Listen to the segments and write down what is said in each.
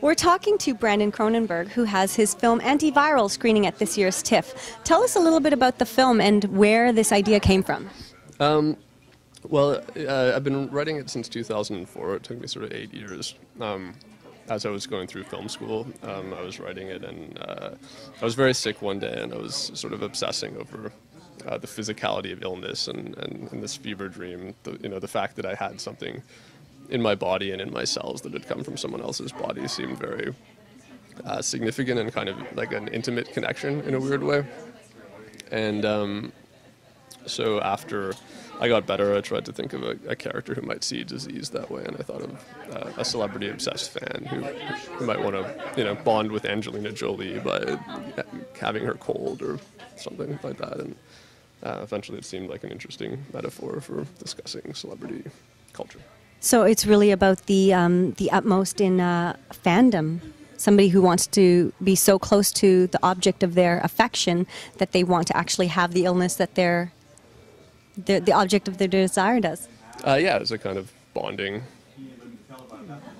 We're talking to Brandon Cronenberg, who has his film Antiviral screening at this year's TIFF. Tell us a little bit about the film and where this idea came from. Well, I've been writing it since 2004. It took me sort of 8 years. As I was going through film school, I was writing it, and I was very sick one day, and I was sort of obsessing over the physicality of illness and this fever dream. The fact that I had something in my body and in my cells that had come from someone else's body seemed very significant and kind of like an intimate connection in a weird way. And so after I got better, I tried to think of a character who might see disease that way, and I thought of a celebrity-obsessed fan who might want to, bond with Angelina Jolie by having her cold or something like that. And eventually, it seemed like an interesting metaphor for discussing celebrity culture. So it's really about the utmost in fandom. Somebody who wants to be so close to the object of their affection that they want to actually have the illness that the object of their desire does. Yeah, it's a kind of bonding.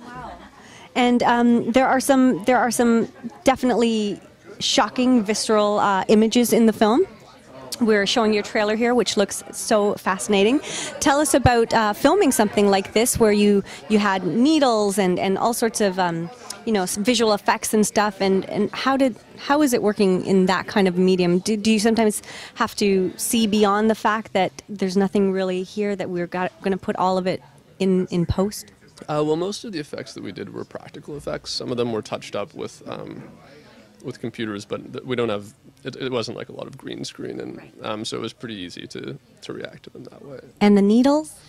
Wow. And there are some definitely shocking, visceral images in the film. We're showing your trailer here, which looks so fascinating. Tell us about filming something like this, where you had needles and all sorts of some visual effects and stuff. And how is it working in that kind of medium? Do you sometimes have to see beyond the fact that there's nothing really here, that we're going to put all of it in post? Well, most of the effects that we did were practical effects. Some of them were touched up with computers, but we don't have. It wasn't like a lot of green screen, and so it was pretty easy to react to them that way. And the needles?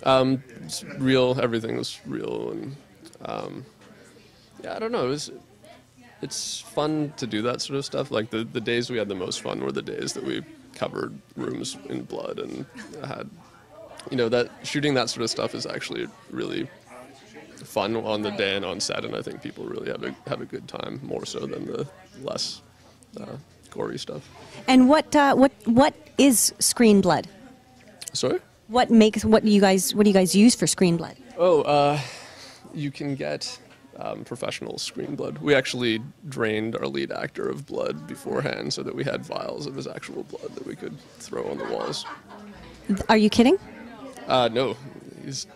It's real. Everything was real, and yeah, I don't know. It's fun to do that sort of stuff. Like the days we had the most fun were the days that we covered rooms in blood and had, that shooting that sort of stuff is actually really fun on the day and on set, and I think people really have a good time, more so than the less gory stuff. And what is screen blood? Sorry? What do you guys use for screen blood? Oh, you can get professional screen blood. We actually drained our lead actor of blood beforehand so that we had vials of his actual blood that we could throw on the walls. Are you kidding? No, he's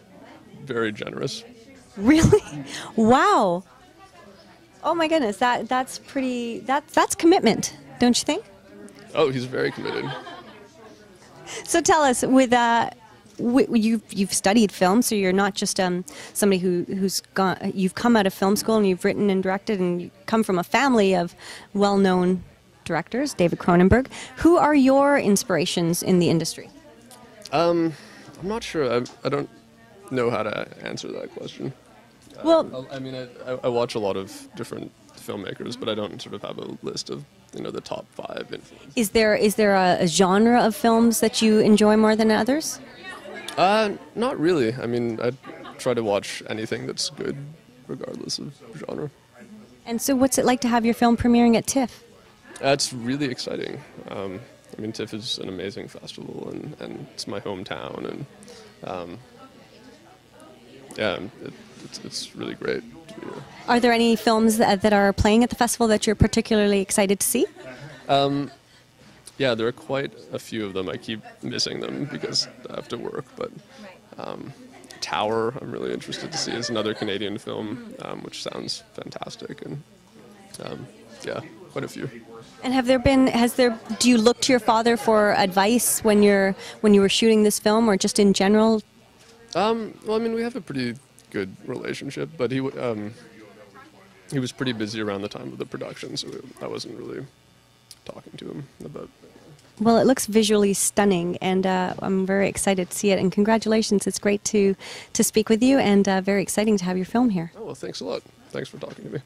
very generous. Really? Wow. Oh my goodness, that's commitment, don't you think? Oh, he's very committed. So tell us, you've studied film, so you're not just somebody you've come out of film school and you've written and directed, and you come from a family of well-known directors, David Cronenberg. Who are your inspirations in the industry? I'm not sure. I don't know how to answer that question. Well, I watch a lot of different filmmakers, but I don't sort of have a list of the top 5 influences. Is there a genre of films that you enjoy more than others? Not really. I try to watch anything that's good, regardless of genre. And so, what's it like to have your film premiering at TIFF? It's really exciting. TIFF is an amazing festival, and it's my hometown, and yeah, it's really great to be here. Are there any films that are playing at the festival that you're particularly excited to see? Yeah, there are quite a few of them. I keep missing them because I have to work, but Tower, I'm really interested to see. Is another Canadian film, which sounds fantastic, and yeah, quite a few. And do you look to your father for advice when you were shooting this film, or just in general? Well, we have a pretty good relationship, but he was pretty busy around the time of the production, so I wasn't really talking to him about it. Well, it looks visually stunning, and I'm very excited to see it, and congratulations. It's great to speak with you, and very exciting to have your film here. Oh, well, thanks a lot. Thanks for talking to me.